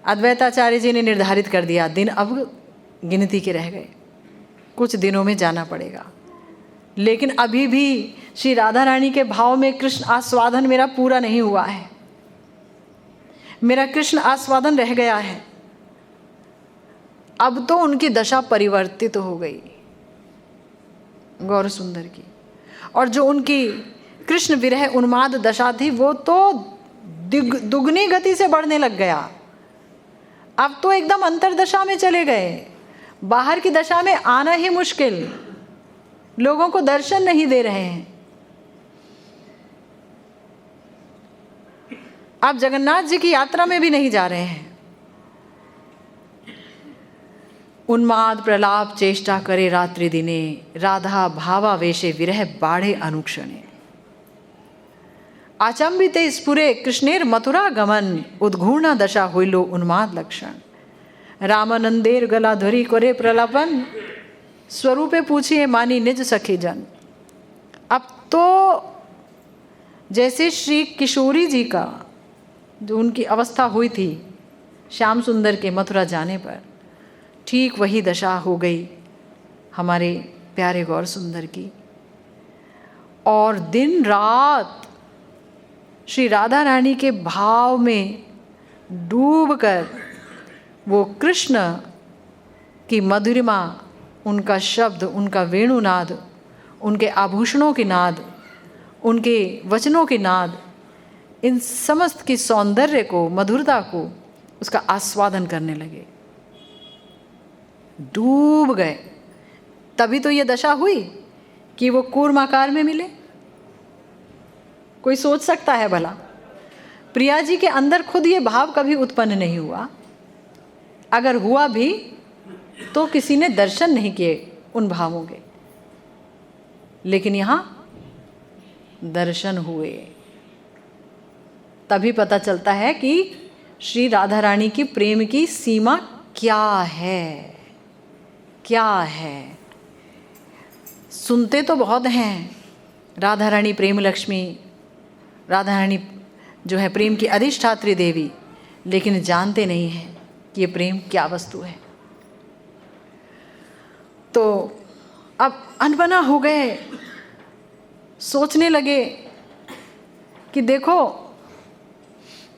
अद्वैताचार्य जी ने निर्धारित कर दिया, दिन अब गिनती के रह गए, कुछ दिनों में जाना पड़ेगा। लेकिन अभी भी श्री राधा रानी के भाव में कृष्ण आस्वादन मेरा पूरा नहीं हुआ है, मेरा कृष्ण आस्वादन रह गया है। अब तो उनकी दशा परिवर्तित हो गई गौर सुंदर की, और जो उनकी कृष्ण विरह उन्माद दशा थी वो तो दुगनी गति से बढ़ने लग गया। अब तो एकदम अंतरदशा में चले गए, बाहर की दशा में आना ही मुश्किल, लोगों को दर्शन नहीं दे रहे हैं। आप जगन्नाथ जी की यात्रा में भी नहीं जा रहे हैं। उन्माद प्रलाप चेष्टा करे रात्रि दिने, राधा भावावेशे विरह बाढ़े अनुक्षणे। आचंबिते स्फुरे कृष्णेर मथुरा गमन, उद्घूर्णा दशा होइलो उन्माद लक्षण। रामानंदेर गलाधरी करे प्रलापन, स्वरूपे पूछिए मानी निज सखी जन। अब तो जैसे श्री किशोरी जी का जो उनकी अवस्था हुई थी श्याम सुंदर के मथुरा जाने पर, ठीक वही दशा हो गई हमारे प्यारे गौर सुंदर की। और दिन रात श्री राधा रानी के भाव में डूबकर वो कृष्ण की मधुरिमा, उनका शब्द, उनका वेणुनाद, उनके आभूषणों के नाद, उनके वचनों के नाद, इन समस्त की सौंदर्य को, मधुरता को, उसका आस्वादन करने लगे, डूब गए। तभी तो ये दशा हुई कि वो कूर्माकार में मिले। कोई सोच सकता है भला? प्रिया जी के अंदर खुद ये भाव कभी उत्पन्न नहीं हुआ, अगर हुआ भी तो किसी ने दर्शन नहीं किए उन भावों के। लेकिन यहाँ दर्शन हुए। तभी पता चलता है कि श्री राधा रानी की प्रेम की सीमा क्या है, क्या है। सुनते तो बहुत हैं राधा रानी प्रेम लक्ष्मी, राधा रानी जो है प्रेम की अधिष्ठात्री देवी, लेकिन जानते नहीं हैं कि ये प्रेम क्या वस्तु है। तो अब अनबना हो गए, सोचने लगे कि देखो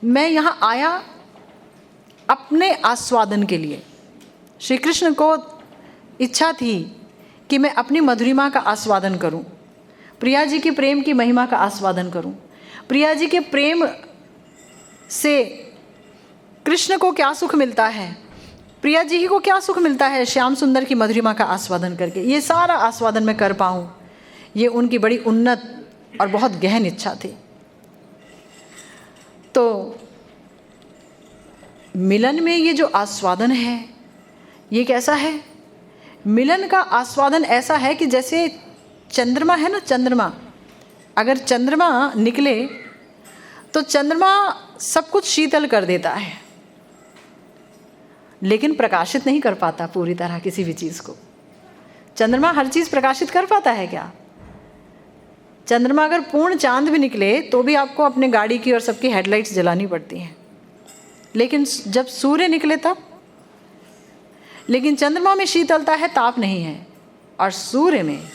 मैं यहाँ आया अपने आस्वादन के लिए। श्री कृष्ण को इच्छा थी कि मैं अपनी मधुरिमा का आस्वादन करूं, प्रिया जी की प्रेम की महिमा का आस्वादन करूं। प्रिया जी के प्रेम से कृष्ण को क्या सुख मिलता है, प्रिया जी को क्या सुख मिलता है श्याम सुंदर की मधुरिमा का आस्वादन करके, ये सारा आस्वादन मैं कर पाऊँ, ये उनकी बड़ी उन्नत और बहुत गहन इच्छा थी। तो मिलन में ये जो आस्वादन है ये कैसा है? मिलन का आस्वादन ऐसा है कि जैसे चंद्रमा है ना, चंद्रमा, अगर चंद्रमा निकले तो चंद्रमा सब कुछ शीतल कर देता है, लेकिन प्रकाशित नहीं कर पाता पूरी तरह किसी भी चीज़ को। चंद्रमा हर चीज़ प्रकाशित कर पाता है क्या? चंद्रमा अगर पूर्ण चांद भी निकले तो भी आपको अपने गाड़ी की और सबकी हेडलाइट्स जलानी पड़ती हैं, लेकिन जब सूर्य निकले तब। लेकिन चंद्रमा में शीतलता है, ताप नहीं है, और सूर्य में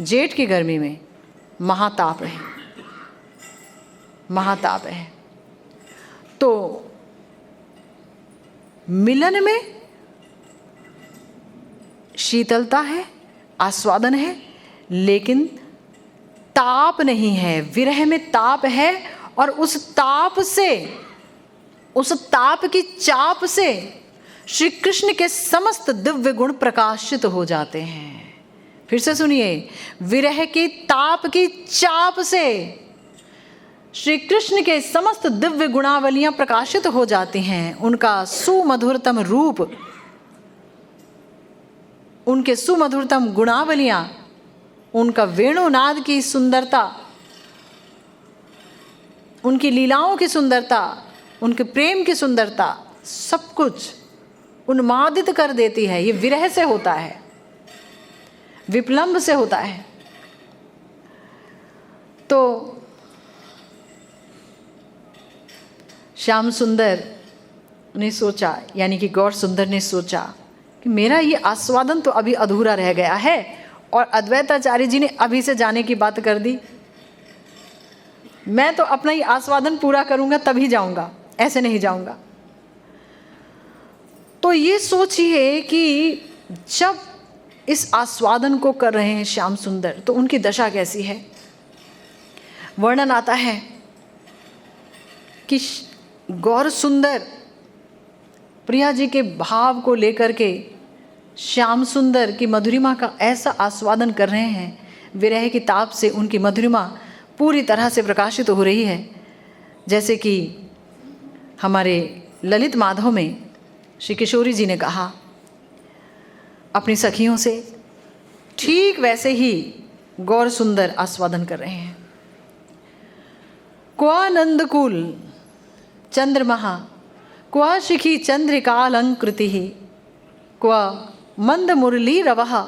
जेठ की गर्मी में महाताप है, महाताप है। तो मिलन में शीतलता है, आस्वादन है, लेकिन ताप नहीं है। विरह में ताप है, और उस ताप से, उस ताप की चाप से श्री कृष्ण के समस्त दिव्य गुण प्रकाशित हो जाते हैं। फिर से सुनिए, विरह की ताप की चाप से श्री कृष्ण के समस्त दिव्य गुणावलियां प्रकाशित हो जाती हैं। उनका सुमधुरतम रूप, उनके सुमधुरतम गुणावलियां, उनका वेणुनाद की सुंदरता, उनकी लीलाओं की सुंदरता, उनके प्रेम की सुंदरता, सब कुछ उन्मादित कर देती है। ये विरह से होता है, विप्लंब से होता है। तो श्याम सुंदर ने सोचा, यानी कि गौर सुंदर ने सोचा कि मेरा ये आस्वादन तो अभी अधूरा रह गया है, और अद्वैताचार्य जी ने अभी से जाने की बात कर दी। मैं तो अपना ये आस्वादन पूरा करूंगा तभी जाऊंगा, ऐसे नहीं जाऊंगा। तो ये सोचिए कि जब इस आस्वादन को कर रहे हैं श्याम सुंदर, तो उनकी दशा कैसी है। वर्णन आता है कि गौर सुंदर प्रिया जी के भाव को लेकर के श्याम सुंदर की मधुरिमा का ऐसा आस्वादन कर रहे हैं, विरह की ताप से उनकी मधुरिमा पूरी तरह से प्रकाशित हो रही है। जैसे कि हमारे ललित माधव में श्री किशोरी जी ने कहा अपनी सखियों से, ठीक वैसे ही गौर सुंदर आस्वादन कर रहे हैं। क्वा नंदकुल चंद्रमहा, क्वा शिखी चंद्रिकालंकृति, क्वा मंद मुरली रवः,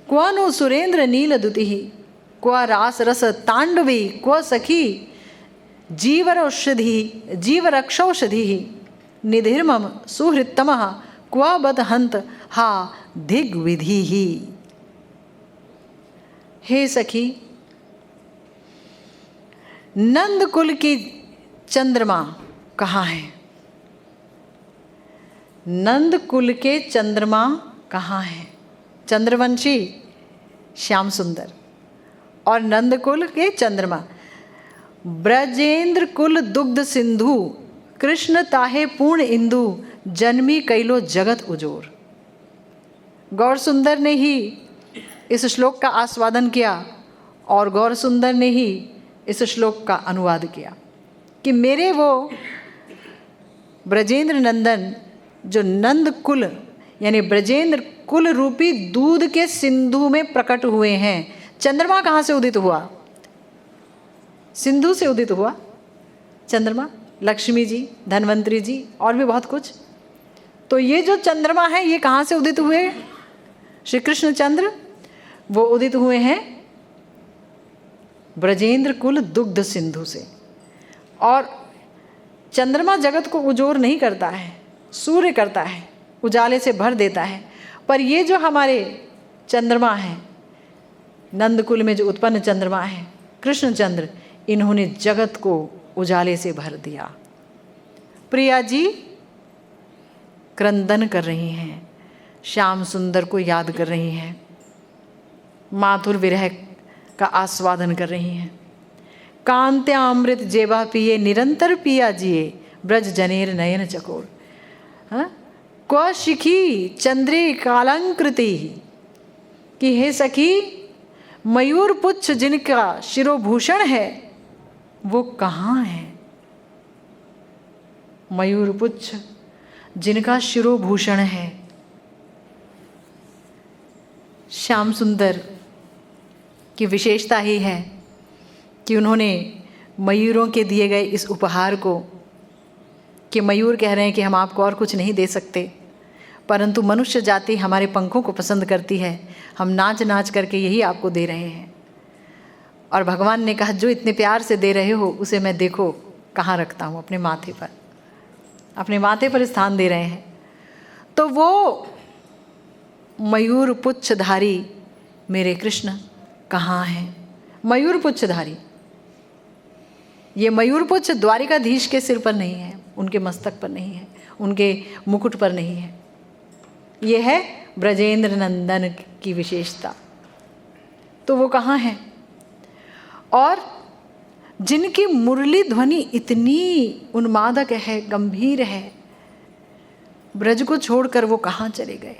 क्वा नो सुरेंद्र नीलदुति, क्वा रास रस तांडवी, क्वा सखी जीवरौषधि जीवरक्षौषधि, निधिर्मम सुहृत्तमः, क्वा बद हंत हा दिग्विधि ही। हे सखी, नंद कुल की चंद्रमा कहाँ है? नंद कुल के चंद्रमा कहाँ हैं? चंद्रवंशी श्याम सुंदर और नंद कुल के चंद्रमा। ब्रजेंद्र कुल दुग्ध सिंधु, कृष्ण ताहे पूर्ण इंदु, जन्मी कैलो जगत उजोर। गौर सुंदर ने ही इस श्लोक का आस्वादन किया और गौर सुंदर ने ही इस श्लोक का अनुवाद किया कि मेरे वो ब्रजेंद्र नंदन जो नंद कुल यानी ब्रजेंद्र कुल रूपी दूध के सिंधु में प्रकट हुए हैं, चंद्रमा कहाँ से उदित हुआ? सिंधु से उदित हुआ चंद्रमा। लक्ष्मी जी, धन्वंतरी जी और भी बहुत कुछ। तो ये जो चंद्रमा है ये कहाँ से उदित हुए? श्री कृष्ण चंद्र वो उदित हुए हैं ब्रजेंद्र कुल दुग्ध सिंधु से। और चंद्रमा जगत को उजोर नहीं करता है, सूर्य करता है, उजाले से भर देता है। पर ये जो हमारे चंद्रमा हैं, नंदकुल में जो उत्पन्न चंद्रमा है कृष्ण चंद्र, इन्होंने जगत को उजाले से भर दिया। प्रिया जी क्रंदन कर रही हैं, श्याम सुंदर को याद कर रही हैं, माधुर विरह का आस्वादन कर रही हैं। कांत्यामृत जेबा पिए निरंतर पिया जिए, ब्रज जनेर नयन चकोर। क्व शिखी चंद्रे कालंकृति कि हे सखी, मयूर पुच्छ जिनका शिरोभूषण है वो कहाँ है? मयूर पुच्छ जिनका शिरोभूषण है। श्याम सुंदर की विशेषता ही है कि उन्होंने मयूरों के दिए गए इस उपहार को, कि मयूर कह रहे हैं कि हम आपको और कुछ नहीं दे सकते, परंतु मनुष्य जाति हमारे पंखों को पसंद करती है, हम नाच नाच करके यही आपको दे रहे हैं। और भगवान ने कहा जो इतने प्यार से दे रहे हो उसे मैं देखो कहाँ रखता हूँ, अपने माथे पर, अपने माथे पर स्थान दे रहे हैं। तो वो मयूर पुच्छधारी मेरे कृष्ण कहाँ हैं? मयूर पुच्छधारी, ये मयूर पुच्छ द्वारिकाधीश के सिर पर नहीं है, उनके मस्तक पर नहीं है, उनके मुकुट पर नहीं है, ये है ब्रजेंद्र नंदन की विशेषता। तो वो कहाँ हैं? और जिनकी मुरली ध्वनि इतनी उन्मादक है, गंभीर है, ब्रज को छोड़कर वो कहाँ चले गए?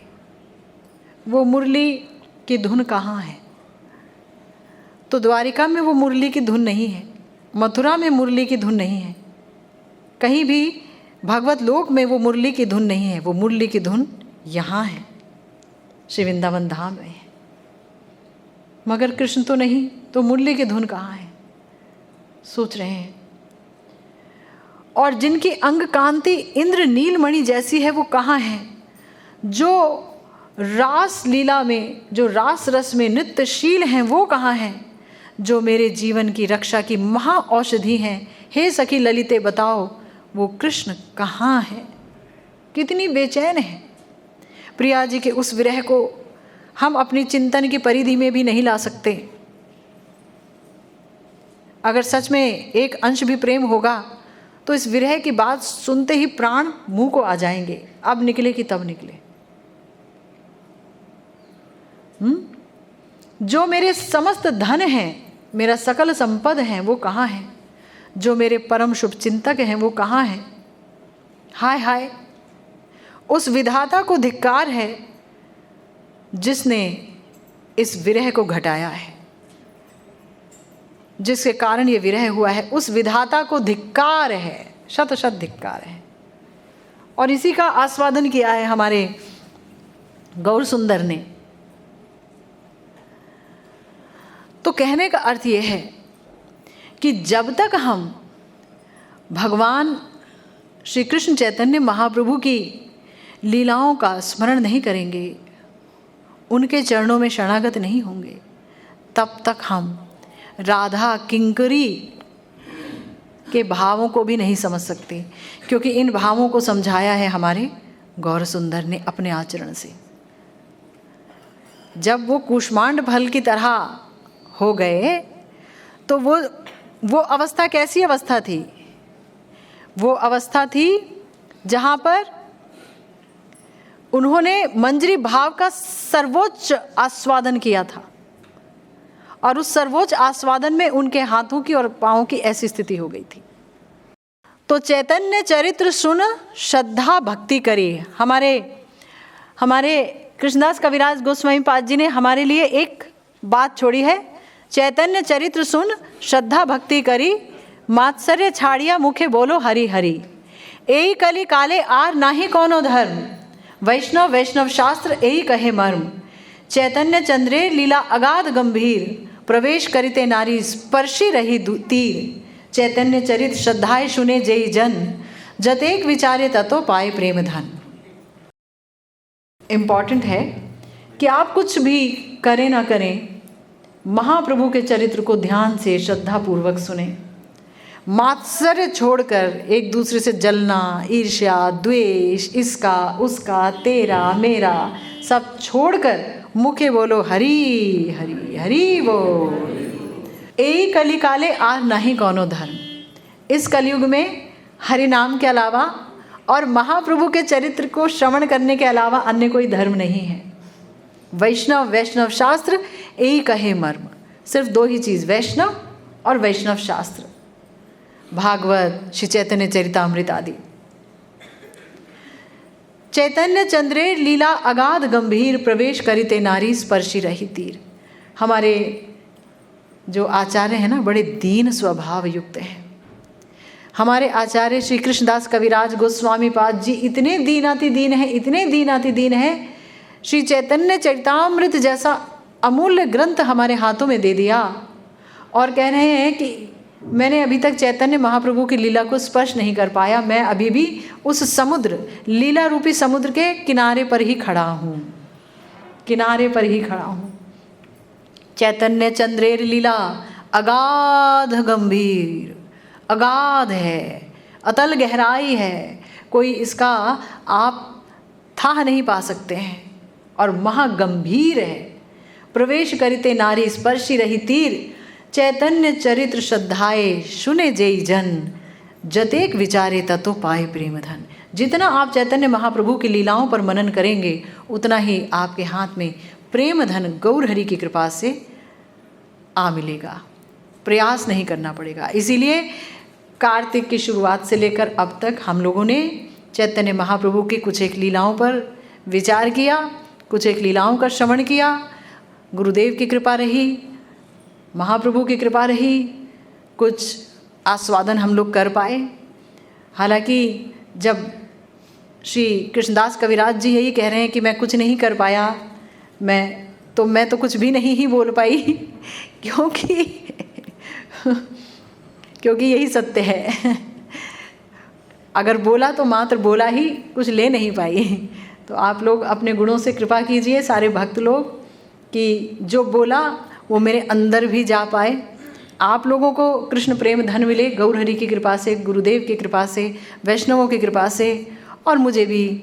वो मुरली की धुन कहाँ है? तो द्वारिका में वो मुरली की धुन नहीं है, मथुरा में मुरली की धुन नहीं है, कहीं भी भगवत लोक में वो मुरली की धुन नहीं है। वो मुरली की धुन यहाँ है, श्री वृंदावन धाम में है। मगर कृष्ण तो नहीं, तो मुरली की धुन कहाँ है? सोच रहे हैं। और जिनकी अंग कांति इंद्र नीलमणि जैसी है वो कहाँ है? जो रास लीला में, जो रास रस में नृत्यशील हैं वो कहाँ हैं? जो मेरे जीवन की रक्षा की महा औषधि हैं, हे सखी ललिते बताओ वो कृष्ण कहाँ है? कितनी बेचैन है। प्रिया जी के उस विरह को हम अपनी चिंतन की परिधि में भी नहीं ला सकते। अगर सच में एक अंश भी प्रेम होगा तो इस विरह की बात सुनते ही प्राण मुंह को आ जाएंगे, अब निकले कि तब निकले। जो मेरे समस्त धन हैं, मेरा सकल संपद है वो कहाँ है? जो मेरे परम शुभ चिंतक हैं वो कहाँ हैं? हाय हाय, उस विधाता को धिक्कार है जिसने इस विरह को घटाया है, जिसके कारण ये विरह हुआ है। उस विधाता को धिक्कार है, शत शत धिक्कार है। और इसी का आस्वादन किया है हमारे गौर सुंदर ने। तो कहने का अर्थ ये है कि जब तक हम भगवान श्री कृष्ण चैतन्य महाप्रभु की लीलाओं का स्मरण नहीं करेंगे, उनके चरणों में शरणागत नहीं होंगे, तब तक हम राधा किंकरी के भावों को भी नहीं समझ सकते, क्योंकि इन भावों को समझाया है हमारे गौर सुंदर ने अपने आचरण से। जब वो कूष्मांड फल की तरह हो गए तो वो अवस्था कैसी अवस्था थी? वो अवस्था थी जहाँ पर उन्होंने मंजरी भाव का सर्वोच्च आस्वादन किया था, और उस सर्वोच्च आस्वादन में उनके हाथों की और पाँवों की ऐसी स्थिति हो गई थी। तो चैतन्य चरित्र सुन श्रद्धा भक्ति करी। हमारे कृष्णदास कविराज गोस्वामी पाद जी ने हमारे लिए एक बात छोड़ी है, चैतन्य चरित्र सुन श्रद्धा भक्ति करी, मात्सर्य छाड़िया मुखे बोलो हरि हरि। एई कली काले आर नाही कौनो धर्म, वैष्णव शास्त्र एई कहे मर्म। चैतन्य चंद्रे लीला अगाध गंभीर, प्रवेश करिते नारी स्पर्शी रही तीर, चैतन्य चरित श्रद्धाए सुने जय जन, जतेक विचारे ततो पाए प्रेम धन। इम्पॉर्टेंट है कि आप कुछ भी करें ना करें, महाप्रभु के चरित्र को ध्यान से श्रद्धापूर्वक सुने। मात्सर्य छोड़कर एक दूसरे से जलना, ईर्ष्या, द्वेष, इसका उसका, तेरा मेरा सब छोड़कर मुखे बोलो हरि हरि हरि बोल। एक कली काले आज नहीं कौनो धर्म। इस कलयुग में हरि नाम के अलावा और महाप्रभु के चरित्र को श्रवण करने के अलावा अन्य कोई धर्म नहीं है। वैष्णव शास्त्र एक है मर्म, सिर्फ दो ही चीज़, वैष्णव और वैष्णव शास्त्र, भागवत, श्री चैतन्य चरितामृत आदि। चैतन्य चंद्रेर लीला अगाध गंभीर, प्रवेश करिते नारी स्पर्शी रही तीर। हमारे जो आचार्य हैं ना, बड़े दीन स्वभाव युक्त हैं। हमारे आचार्य श्री कृष्णदास कविराज गोस्वामी पाद जी इतने दीनातिदीन हैं, इतने दीनातिदीन हैं, श्री चैतन्य चरितामृत जैसा अमूल्य ग्रंथ हमारे हाथों में दे दिया और कह रहे हैं कि मैंने अभी तक चैतन्य महाप्रभु की लीला को स्पर्श नहीं कर पाया, मैं अभी भी उस समुद्र, लीला रूपी समुद्र के किनारे पर ही खड़ा हूँ, किनारे पर ही खड़ा हूँ। चैतन्य चंद्रेर लीला अगाध गंभीर, अगाध है, अतल गहराई है, कोई इसका आप था नहीं पा सकते हैं, और महागंभीर है। प्रवेश करिते नारी स्पर्शी रही तीर, चैतन्य चरित्र श्रद्धाए सुने जय जन, जतेक विचारे ततो पाए प्रेम धन। जितना आप चैतन्य महाप्रभु की लीलाओं पर मनन करेंगे, उतना ही आपके हाथ में प्रेम धन गौर हरि की कृपा से आ मिलेगा, प्रयास नहीं करना पड़ेगा। इसीलिए कार्तिक की शुरुआत से लेकर अब तक हम लोगों ने चैतन्य महाप्रभु की कुछ एक लीलाओं पर विचार किया, कुछ एक लीलाओं का श्रवण किया। गुरुदेव की कृपा रही, महाप्रभु की कृपा रही, कुछ आस्वादन हम लोग कर पाए। हालांकि जब श्री कृष्णदास कविराज जी यही कह रहे हैं कि मैं कुछ नहीं कर पाया, मैं तो कुछ भी नहीं ही बोल पाई क्योंकि यही सत्य है। अगर बोला तो मात्र बोला ही, कुछ ले नहीं पाई। तो आप लोग अपने गुणों से कृपा कीजिए, सारे भक्त लोग, कि जो बोला वो मेरे अंदर भी जा पाए। आप लोगों को कृष्ण प्रेम धन मिले गौर हरि की कृपा से, गुरुदेव की कृपा से, वैष्णवों की कृपा से, और मुझे भी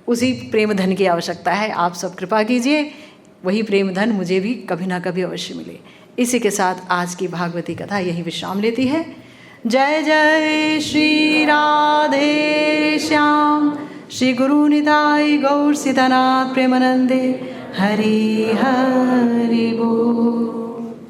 उसी प्रेम धन की आवश्यकता है। आप सब कृपा कीजिए, वही प्रेम धन मुझे भी कभी ना कभी अवश्य मिले। इसी के साथ आज की भागवती कथा यही विश्राम लेती है। जय जय श्री राधे श्याम, श्री गुरु निताई गौर सीतानाथ प्रेमानंदे, हरि हरि बोल।